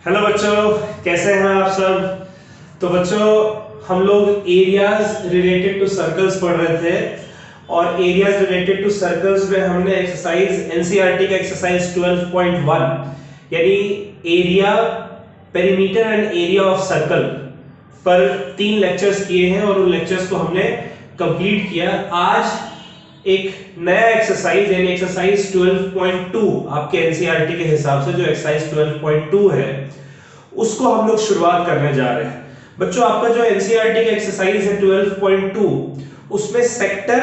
Hello बच्चों, कैसे हैं आप सब। तो बच्चों, हम लोग एरियाज रिलेटेड टू सर्कल्स पढ़ रहे थे और एरियाज रिलेटेड टू सर्कल्स में हमने एक्सरसाइज एनसीईआरटी का एक्सरसाइज 12.1 यानी area, perimeter and area of circle पर 3 लेक्चर्स किए हैं और उन लेक्चर्स को हमने कंप्लीट किया। आज एक नया एक्सरसाइज यानी एक्सरसाइज 12.2 आपके एनसीईआरटी के हिसाब से जो एक्सरसाइज 12.2 है उसको हम लोग शुरुआत करने जा रहे हैं। बच्चों, आपका जो एनसीईआरटी का एक्सरसाइज है 12.2 उसमें सेक्टर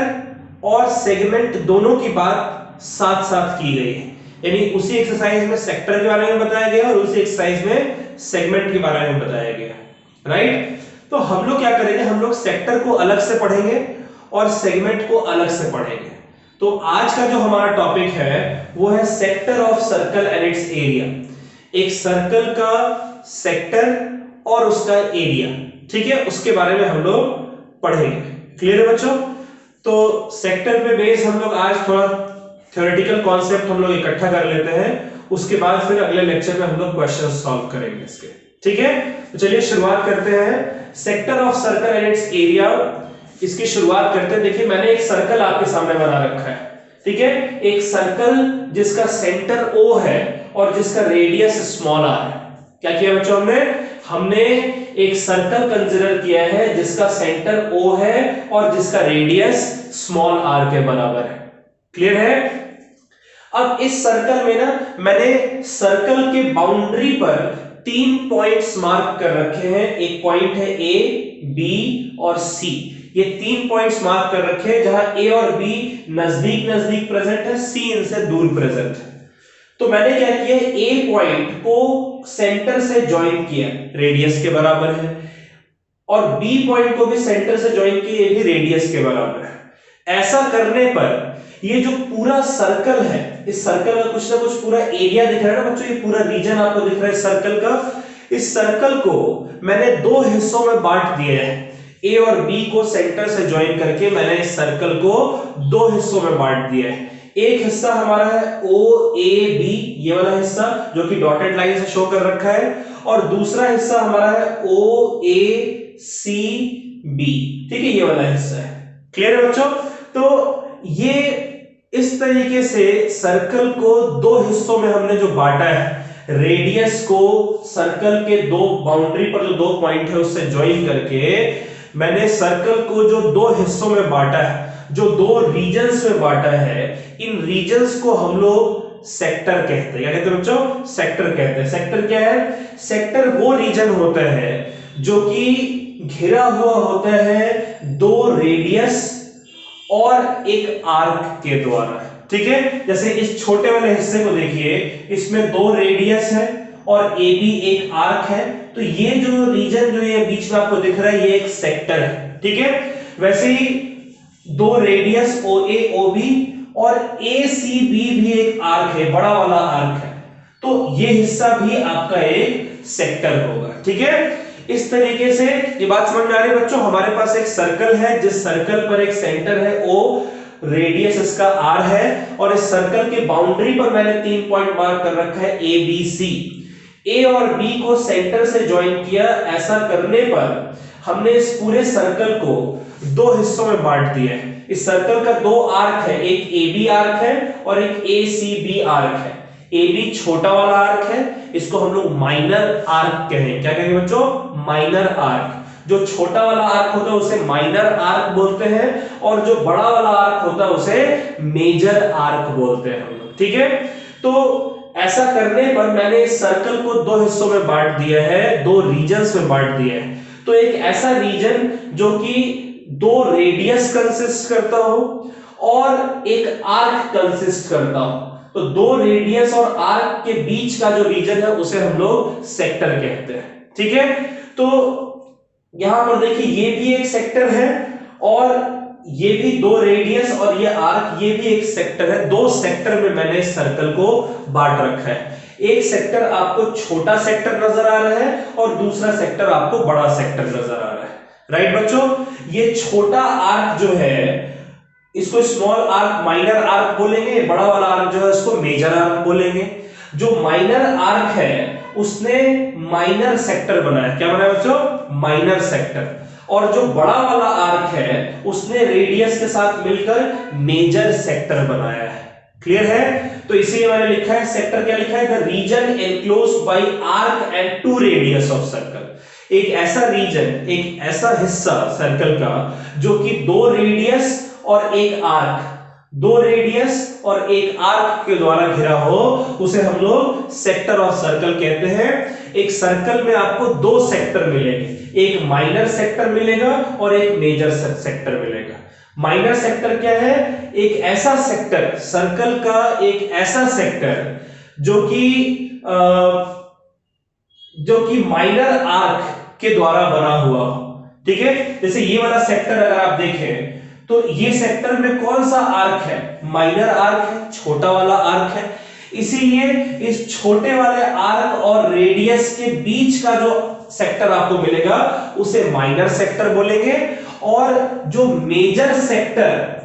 और सेगमेंट दोनों की बात साथ साथ की गई है, यानी उसी एक्सरसाइज में सेक्टर के बारे में बताया गया और उसी एक्सरसाइज में सेगमेंट के बारे में बताया गया। राइट, तो हम लोग क्या करेंगे, हम लोग सेक्टर को अलग से पढ़ेंगे और सेगमेंट को अलग से पढ़ेंगे। तो आज का जो हमारा टॉपिक है वो है sector of circle and it's area. एक सर्कल का सेक्टर और उसका एरिया, ठीक है, उसके बारे में हम लोग पढ़ेंगे। क्लियर है बच्चों। तो सेक्टर पे बेस हम लोग आज थोड़ा थ्योरेटिकल कॉन्सेप्ट हम लोग इकट्ठा कर लेते हैं, उसके बाद फिर अगले लेक्चर में हम लोग क्वेश्चन सॉल्व करेंगे इसके। ठीक है, तो चलिए शुरुआत करते हैं। Sector of circle and it's area, इसकी शुरुआत करते हैं। देखिए, मैंने एक सर्कल आपके सामने बना रखा है, ठीक है, एक सर्कल जिसका सेंटर O है और जिसका रेडियस स्मॉल r है। क्या किया बच्चों, हमने एक सर्कल कंसीडर किया है जिसका सेंटर O है और जिसका रेडियस स्मॉल r के बराबर है। क्लियर है। अब इस सर्कल में ना मैंने सर्कल के बाउंड्री पर 3 पॉइंट्स मार्क कर रखे हैं। एक पॉइंट है A, B और C। ये 3 पॉइंट्स मार्क कर रखे हैं जहां A और B नजदीक नजदीक प्रेजेंट है, C इनसे दूर प्रेजेंट है। तो मैंने क्या किया, A पॉइंट को सेंटर से ज्वाइन किया, रेडियस के बराबर है, और B पॉइंट को भी सेंटर से ज्वाइन किया, ये भी रेडियस के बराबर है। ऐसा करने पर ये जो पूरा सर्कल है, इस सर्कल का कुछ ना कुछ पूरा एरिया दिख रहा है ना बच्चों, ये पूरा रीजन आपको दिख रहा है सर्कल का। इस सर्कल को मैंने 2 हिस्सों में बांट दिया है। A और B को सेंटर से ज्वाइन करके मैंने इस सर्कल को 2 हिस्सों में बांट दिया है। एक हिस्सा हमारा है OAB, ये वाला हिस्सा जो कि डॉटेड लाइन से शो कर रखा है, और दूसरा हिस्सा हमारा है OACB, ठीक है, ये वाला हिस्सा है। क्लियर है बच्चों। तो ये इस तरीके से सर्कल को 2 हिस्सों में हमने जो बांटा है, रेडियस को सर्कल के 2 बाउंड्री पर जो 2 पॉइंट है उससे ज्वाइन करके मैंने सर्कल को जो 2 हिस्सों में बांटा है, जो 2 रीजन्स में बांटा है, इन रीजन्स को हम लोग सेक्टर कहते हैं। क्या कहते हैं बच्चों, सेक्टर कहते हैं। सेक्टर क्या है, सेक्टर वो रीजन होता है जो कि घिरा हुआ होता है 2 रेडियस और एक आर्क के द्वारा। ठीक है, जैसे इस छोटे वाले हिस्से को देखिए, इसमें 2 रेडियस है और AB एक आर्क है, तो ये जो रीजन जो ये बीच में आपको दिख रहा है ये एक सेक्टर है। ठीक है, वैसे ही 2 रेडियस OA OB और ACB भी एक आर्क है, बड़ा वाला आर्क है, तो ये हिस्सा भी आपका एक सेक्टर होगा। ठीक है, इस तरीके से ये बात समझ में आ रही है बच्चों। हमारे पास एक सर्कल है, जिस सर्कल पर एक सेंटर है O, रेडियस इसका R है, और इस सर्कल के बाउंड्री पर मैंने 3 पॉइंट मार्क कर रखा है ABC। A और B को सेंटर से ज्वाइन किया। ऐसा करने पर हमने इस पूरे सर्कल को 2 हिस्सों में बांट दिया है। इस सर्कल का 2 आर्क है, एक AB आर्क है और एक ACB आर्क है। AB छोटा वाला आर्क है, इसको हम लोग माइनर आर्क कहें। क्या कहेंगे बच्चों, माइनर आर्क। जो छोटा वाला आर्क होता है उसे माइनर आर्क बोलते हैं, और जो बड़ा वाला आर्क होता है उसे मेजर आर्क बोलते हैं हम लोग। ठीक है, तो ऐसा करने पर मैंने इस सर्कल को 2 हिस्सों में बांट दिया है, 2 रीजन्स में बांट दिया है। तो एक ऐसा रीजन जो कि 2 रेडियस कंसिस्ट करता हो और एक आर्क कंसिस्ट करता हो, तो 2 रेडियस और आर्क के बीच का जो रीजन है उसे हम लोग सेक्टर कहते हैं। ठीक है, तो यहां पर देखिए ये भी एक सेक्टर है और ये भी 2 रेडियस और ये आर्क, ये भी एक सेक्टर है। 2 सेक्टर में मैंने इस सर्कल को बांट रखा है। एक सेक्टर आपको छोटा सेक्टर नजर आ रहा है और दूसरा सेक्टर आपको बड़ा सेक्टर नजर आ रहा है। राइट बच्चों, ये छोटा आर्क जो है इसको स्मॉल आर्क, माइनर आर्क बोलेंगे, बड़ा वाला आर्क जो है इसको मेजर आर्क बोलेंगे। जो माइनर आर्क है उसने माइनर सेक्टर बनाया। क्या बनाया बच्चों? Minor sector. और जो बड़ा वाला आर्क है उसने रेडियस के साथ मिलकर मेजर सेक्टर बनाया है। क्लियर है? तो इसीलिए मैंने लिखा है सेक्टर, क्या लिखा है? The region enclosed by arc and two radius of circle. एक ऐसा रीजन, एक ऐसा हिस्सा सर्कल का जो कि दो रेडियस और एक आर्क, दो रेडियस और एक आर्क के द्वारा घिरा हो, उसे हम लोग सेक्टर ऑफ सर्कल कहते हैं। एक सर्कल में आपको दो सेक्टर मिलेंगे, एक माइनर सेक्टर मिलेगा और एक मेजर सेक्टर मिलेगा। माइनर सेक्टर क्या है? एक ऐसा सेक्टर, सर्कल का एक ऐसा सेक्टर जो कि माइनर आर्क के द्वारा बना हुआ हो। ठीक है? जैसे ये वाला सेक्टर अगर आप देखें तो ये सेक्टर में कौन सा आर्क है? माइनर आर्क है, छोटा वाला आर्क है। इसीलिए इस छोटे वाले आर्क और रेडियस के बीच का जो सेक्टर आपको मिलेगा उसे माइनर सेक्टर बोलेंगे। और जो मेजर सेक्टर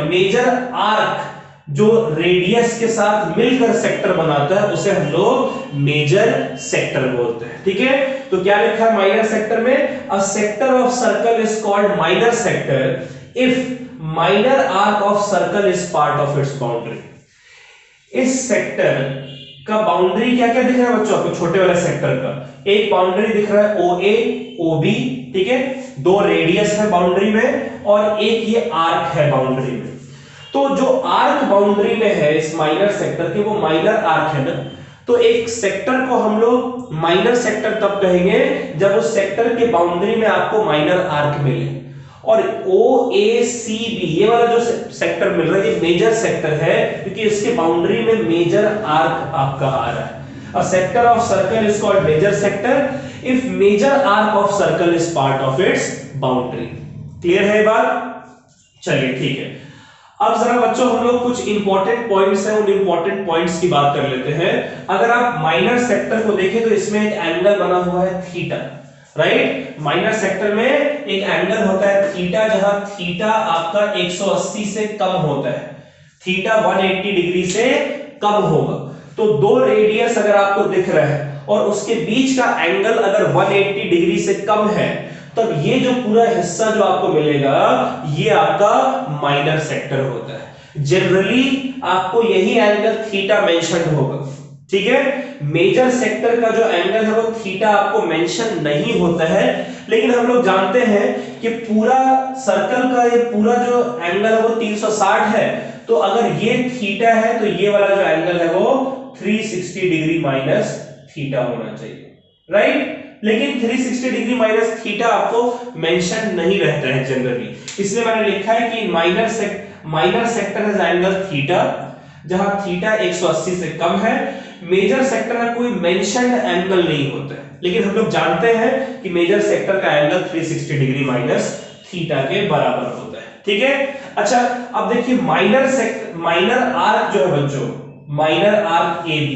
मेजर आर्क जो रेडियस के साथ मिलकर सेक्टर बनाता है उसे हम लोग मेजर सेक्टर बोलते हैं। ठीक है? तो क्या लिखा है माइनर सेक्टर में? A sector of circle is called minor sector if minor arc of circle is part of its boundary. इस सेक्टर का बाउंड्री क्या क्या दिख रहा है बच्चों आपको? छोटे वाले सेक्टर का एक बाउंड्री दिख रहा है OA OB, ठीक है? दो रेडियस है बाउंड्री में और एक ये आर्क है बाउंड्री में। तो जो आर्क बाउंड्री में है इस माइनर सेक्टर के, वो माइनर आर्क है ना, तो एक सेक्टर को हम लोग माइनर सेक्टर तब कहेंगे जब उस सेक्टर के बाउंड्री में आपको माइनर आर्क मिले। और OACB ये वाला जो सेक्टर मिल रहा है ये मेजर सेक्टर है, क्योंकि इसके बाउंड्री में मेजर आर्क आपका आ रहा है। A sector of circle is called major sector if major arc of circle is part of its boundary. Clear है बात? चलिए ठीक है। अब जरा बच्चों हम लोग कुछ इंपॉर्टेंट पॉइंट्स हैं, उन इंपॉर्टेंट पॉइंट्स की बात कर लेते हैं। अगर आप माइनर सेक्टर को देखें तो इसमें एक एंगल बना हुआ है थीटा, राइट? माइनर सेक्टर में एक एंगल होता है थीटा, जहां थीटा आपका 180 से कम होता है, थीटा 180 डिग्री से कम होगा। तो दो रेडियस अगर आपको दिख रहा है और उसके बीच का एंगल अगर 180 डिग्री से कम है, तब ये जो पूरा हिस्सा जो आपको मिलेगा ये आपका माइनर सेक्टर होता है। जनरली आपको यही एंगल थीटा मेंशन्ड होगा। ठीक है? मेजर सेक्टर का जो एंगल है वो थीटा आपको मेंशन नहीं होता है, लेकिन हम लोग जानते हैं कि पूरा सर्कल का ये पूरा जो एंगल है वो 360 है। तो अगर ये थीटा है तो ये वाला जो एंगल है वो 360 डिग्री माइनस थीटा होना चाहिए, राइट? लेकिन 360 डिग्री माइनस थीटा आपको मेंशन नहीं रहता है जनरली, इसलिए मैंने लिखा है कि minor sector has angle theta, जहां थीटा 180 से कम है। मेजर सेक्टर में कोई मेंशन्ड एंगल नहीं होता है, लेकिन हम लोग जानते हैं कि मेजर सेक्टर का एंगल 360 डिग्री माइनस थीटा के बराबर होता है। ठीक है? अच्छा, अब देखिए माइनर आर्क जो है बच्चों, माइनर आर्क AB,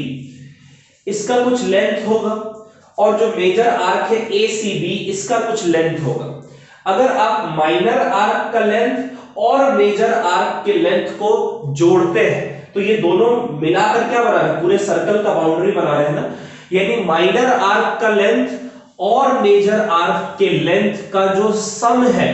इसका कुछ लेंथ होगा, और जो मेजर आर्क है ACB, इसका कुछ लेंथ होगा। अगर आप माइनर आर्क का लेंथ और मेजर आर्क के लेंथ को जोड़ते हैं तो ये दोनों मिलाकर क्या बना रहे हैं? पूरे सर्कल का बाउंड्री बना रहे हैं ना। यानी माइनर आर्क का लेंथ और मेजर आर्क के लेंथ का जो सम है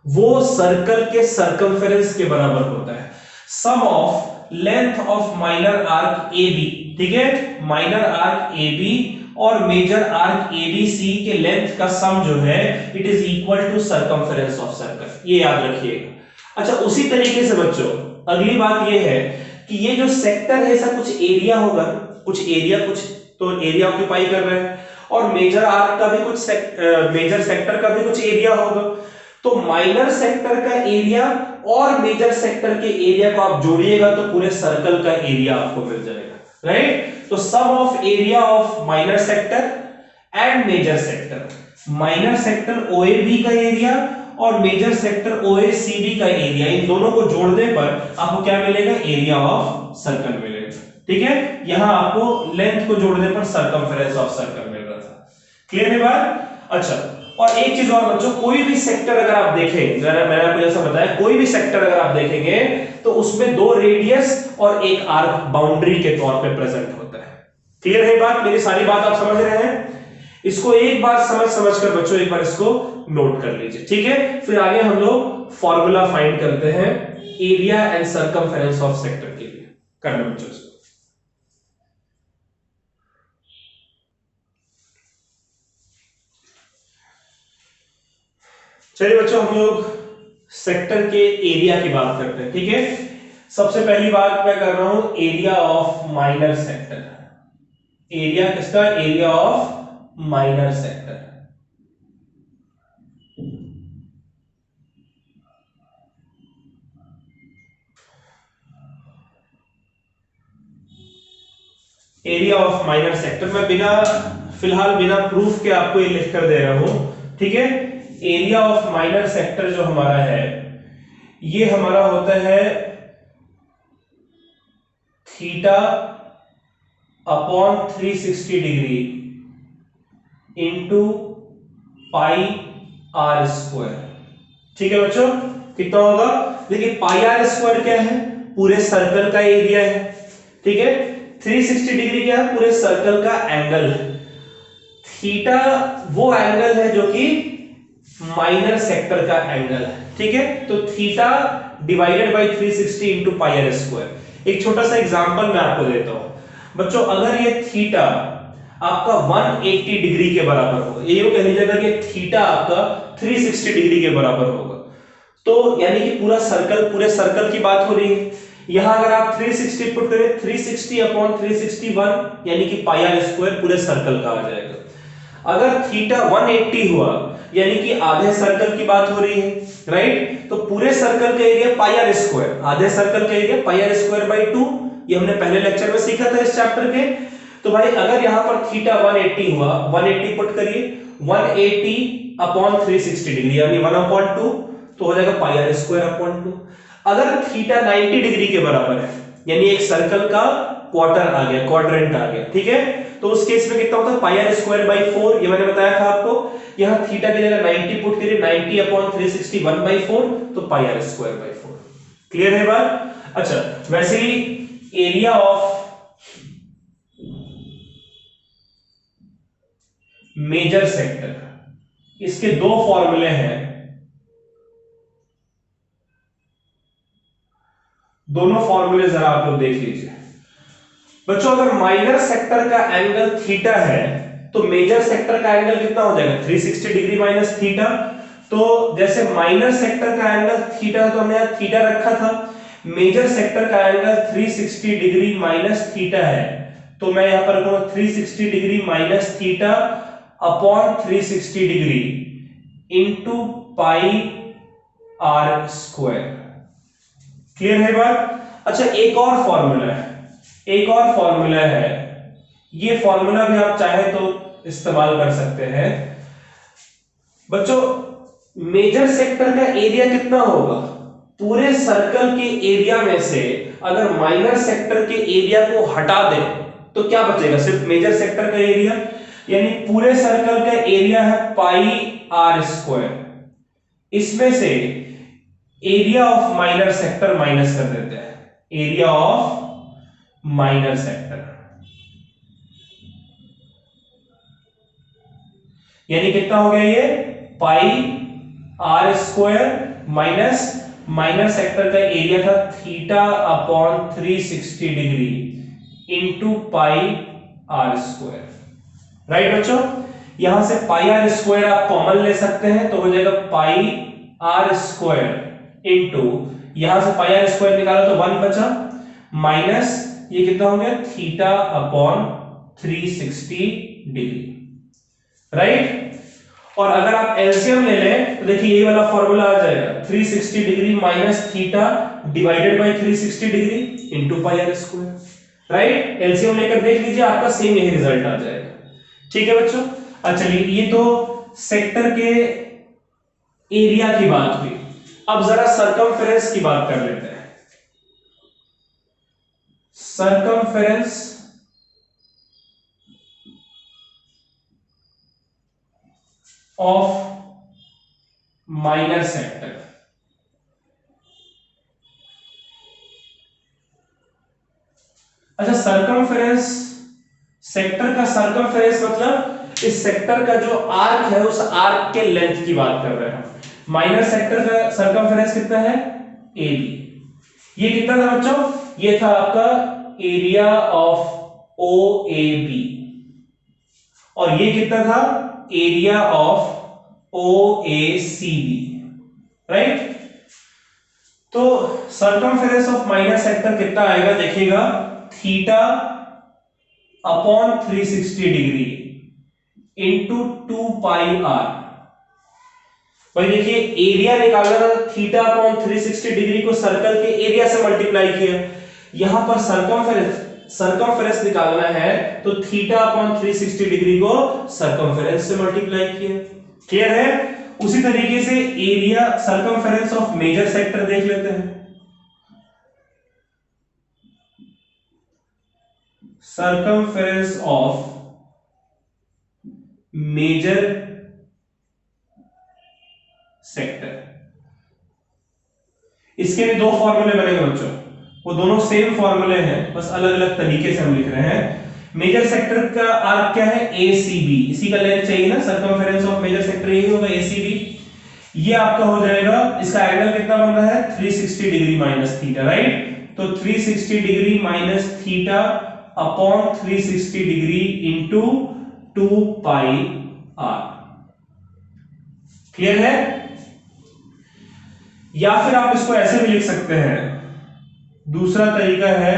वो सर्कल के सर्कमफेरेंस के बराबर होता है। Sum of length of minor arc AB, ठीक है? माइनर आर्क AB और मेजर आर्क ABC के लेंथ का सम जो है it is equal to circumference of circle, ये याद रखिएगा। अच्छा, उसी तरीके से बच्चों अगली बात ये है कि ये जो सेक्टर है ऐसा कुछ एरिया होगा, कुछ तो एरिया ऑक्यूपाई कर रहे हैं, और मेजर आर्क का भी कुछ मेजर सेक्टर का भी कुछ एरिया होगा। तो माइनर सेक्टर का एरिया और मेजर सेक्टर के एरिया को आप जोड़िएगा तो पूरे सर्कल का एरिया आपको मिल जाएगा, राइट? तो sum of area of minor sector and major sector, minor sector OAB का एरिया और मेजर सेक्टर OACB का एरिया, इन दोनों को जोड़ने पर आपको क्या मिलेगा? एरिया ऑफ सर्कल मिलेगा। ठीक है? यहां आपको लेंथ को जोड़ने पर सर्कमफेरेंस ऑफ सर्कल मिल रहा था। क्लियर है बात? अच्छा, और एक चीज और बच्चों, कोई भी सेक्टर अगर आप देखें, मैंने आपको जैसा बताया, कोई भी सेक्टर अगर आप देखेंगे तो उसमें दो रेडियस और एक आर्क बाउंड्री के तौर पे प्रेजेंट होता है। क्लियर है बात? मेरी सारी बात आप समझ रहे हैं? इसको एक बार समझ कर बच्चों एक बार इसको नोट कर लीजिए, ठीक है? फिर आगे हम लोग फॉर्मूला फाइंड करते हैं area and circumference of sector के लिए। करना बच्चों इसको। चलिए बच्चों, हम लोग सेक्टर के एरिया की बात करते हैं, ठीक है? सबसे पहली बात मैं कर रहा हूं area of minor sector. Area किसका? Area of minor sector. Area of minor sector मैं फिलहाल बिना प्रूफ के आपको ये लिख कर दे रहा हूं, ठीक है? एरिया ऑफ माइनर सेक्टर जो हमारा है, ये हमारा होता है theta upon 360 degree into pi r square. ठीक है बच्चों, कितना होगा? देखिए पाई आर स्क्वायर क्या है? पूरे सर्कल का एरिया है, ठीक है? 360 डिग्री क्या है? पूरे सर्कल का एंगल। थीटा वो एंगल है जो कि माइनर सेक्टर का एंगल है, ठीक है? तो theta divided by 360 into pi r square. एक छोटा सा एग्जांपल मैं आपको देता हूं बच्चों। अगर ये थीटा आपका 180 डिग्री के बराबर हो, ये यूं कह लीजिए अगर ये थीटा आपका 360 डिग्री के बराबर होगा, तो यानी कि पूरे सर्कल की बात हो रही है। यहां अगर आप 360 पुट करें, 360 अपॉन 361 यानी कि पाई आर स्क्वायर पूरे सर्कल का आ जाएगा। अगर थीटा 180 हुआ यानी कि आधे सर्कल की बात हो रही है, राइट? तो पूरे सर्कल का एरिया पाई आर स्क्वायर, आधे सर्कल का area pi r square by 2। ये हमने पहले लेक्चर में सीखा था इस चैप्टर के। तो भाई अगर यहां पर थीटा 180 हुआ, 180 पुट करिए, 180 अपॉन 360 डिग्री यानी 1/2 तो हो जाएगा पाई आर स्क्वायर अपॉन 2। अगर थीटा 90 डिग्री के बराबर है यानी एक सर्कल का क्वार्टर आ गया, क्वाड्रेंट आ गया, ठीक है? तो उस केस में कितना होता है? पाई आर स्क्वायर बाय 4। ये मैंने बताया था आपको। यहां थीटा की जगह 90 पुट करिए, 90 अपॉन 360 1/4 तो पाई आर स्क्वायर बाय 4। क्लियर है बात? अच्छा, वैसे ही एरिया ऑफ मेजर सेक्टर, इसके दो फॉर्मूले हैं, दोनों फॉर्मूले जरा आप लोग देख लीजिए बच्चों। अगर माइनर सेक्टर का एंगल थीटा है तो मेजर सेक्टर का एंगल कितना हो जाएगा? 360 डिग्री माइनस थीटा। तो जैसे माइनर सेक्टर का एंगल थीटा, तो हमने यहां थीटा रखा था। मेजर सेक्टर का एंगल 360 डिग्री माइनस थीटा है, तो मैं यहां पर रखूंगा 360 degree minus theta upon 360 degree into pi r square. Clear है बात? अच्छा, एक और फॉर्मूला है, एक और फॉर्मूला है। ये फॉर्मूला भी आप चाहे तो इस्तेमाल कर सकते हैं बच्चों। मेजर सेक्टर का एरिया कितना होगा? पूरे सर्कल के एरिया में से अगर माइनर सेक्टर के एरिया को हटा दें तो क्या बचेगा? सिर्फ मेजर सेक्टर का एरिया, यानी पूरे सर्कल का एरिया है पाई आर स्क्वायर। इसमें से area of minor sector minus कर देते हैं, एरिया ऑफ माइनर सेक्टर, यानी कितना हो गया ये? Pi r square minus minor sector का एरिया था theta upon 360 degree into pi r square. Right बच्चों? यहां से पाई आर स्क्वायर आप कॉमन ले सकते हैं तो हो जाएगा पाई आर स्क्वायर इंटू, यहां से पाई आर स्क्वायर निकाला तो 1 बचा, माइनस ये कितना हो गया? Theta upon 360 degree. राइट? और अगर आप एलसीएम ले लें तो देखिए ये वाला फॉर्मूला आ जाएगा, 360 degree minus theta divided by 360 degree into pi r square. Right? LCM लेकर देख लीजिए, आपका सेम यही रिजल्ट आ जाएगा। ठीक है बच्चों? अच्छा चलिए, ये तो सेक्टर के एरिया की बात हुई। अब जरा सर्कमफेरेंस की बात कर लेते हैं। Circumference of minor sector. अच्छा, सरकमफेरेंस सेक्टर का सरकमफेरेंस मतलब इस सेक्टर का जो आर्क है उस आर्क के लेंथ की बात कर रहे हैं। माइनर सेक्टर का सरकमफेरेंस कितना है? A B. ये कितना था बच्चों? ये था आपका area of O A B, और ये कितना था? Area of O A C B, right? तो सरकमफेरेंस ऑफ माइनर सेक्टर कितना आएगा देखिएगा, theta upon 360 degree into 2 pi r. भाई देखिए, एरिया निकालना था, थीटा अपॉन 360 डिग्री को सर्कल के एरिया से मल्टीप्लाई किया। यहां पर सरकमफेरेंस निकालना है तो थीटा अपॉन 360 डिग्री को सरकमफेरेंस से मल्टीप्लाई किया। क्लियर है? उसी तरीके से area circumference of major sector देख लेते हैं। सरकमफेरेंस ऑफ मेजर सेक्टर, इसके भी दो फॉर्मूले बनेंगे बच्चों, वो दोनों सेम फॉर्मूले हैं, बस अलग अलग तरीके से हम लिख रहे हैं। मेजर सेक्टर का आर्क क्या है? ACB, इसी का लेंथ चाहिए ना, सरकमफेरेंस ऑफ मेजर सेक्टर यही होगा ACB। ये आपका हो जाएगा, इसका एंगल कितना बन रहा है? 360 डिग्री माइनस थीटा, राइट? तो 360 degree minus theta upon 360 degree into 2 pi r. Clear है? या फिर आप इसको ऐसे भी लिख सकते हैं, दूसरा तरीका है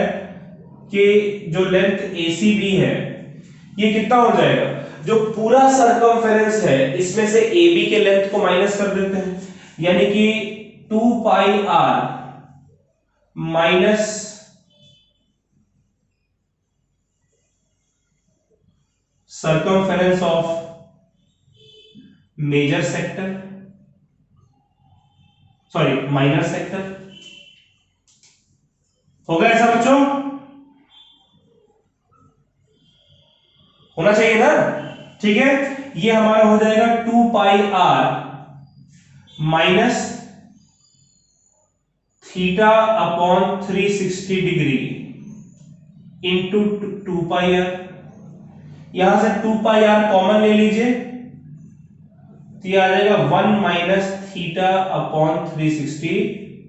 कि जो लेंथ ACB है ये कितना हो जाएगा, जो पूरा सरकमफेरेंस है इसमें से AB के लेंथ को माइनस कर देते हैं, यानी कि 2 pi r minus circumference of major sector, sorry minor sector. होगा ऐसा बच्चों? होना चाहिए ना? ठीक है, ये हमारा हो जाएगा 2 pi r minus theta upon 360 degree into 2 pi r. यहां से 2 पाई आर कॉमन ले लीजिए तो ये आ जाएगा 1 माइनस थीटा अपॉन 360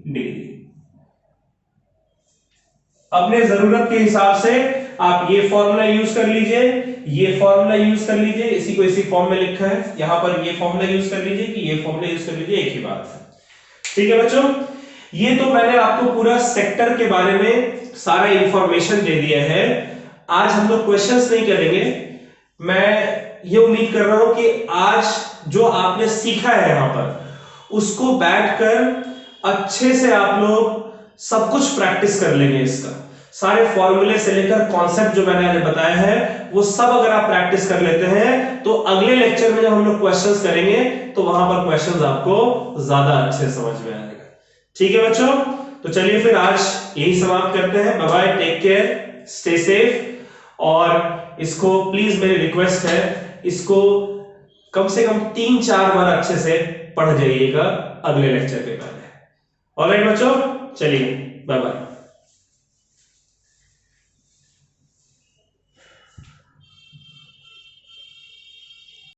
डिग्री। अपने जरूरत के हिसाब से आप ये फॉर्मूला यूज कर लीजिए, ये फॉर्मूला यूज कर लीजिए, इसी को इसी फॉर्म में लिखा है, यहां पर ये फॉर्मूला यूज कर लीजिए कि ये फॉर्मूला यूज कर लीजिए, एक ही बात है। ठीक है बच्चों, ये तो मैंने आपको पूरा सेक्टर के बारे में सारा इंफॉर्मेशन दे दिया है। आज हम लोग क्वेश्चंस नहीं करेंगे। मैं ये उम्मीद कर रहा हूं कि आज जो आपने सीखा है यहां पर उसको बैठकर अच्छे से आप लोग सब कुछ प्रैक्टिस कर लेंगे। इसका सारे फॉर्मूले से लेकर कॉन्सेप्ट जो मैंने आज बताया है वो सब अगर आप प्रैक्टिस कर लेते हैं तो अगले लेक्चर में जब हम लोग क्वेश्चंस करेंगे तो वहां पर क्वेश्चंस आपको ज्यादा अच्छे समझ में आएगा। ठीक है बच्चों, तो चलिए फिर आज यही समाप्त करते हैं। Bye bye, take care, stay safe. और इसको प्लीज मेरी रिक्वेस्ट है, इसको कम से कम 3-4 बार अच्छे से पढ़ जाइएगा अगले लेक्चर के पहले। ऑलराइट बच्चों, चलिए बाय बाय।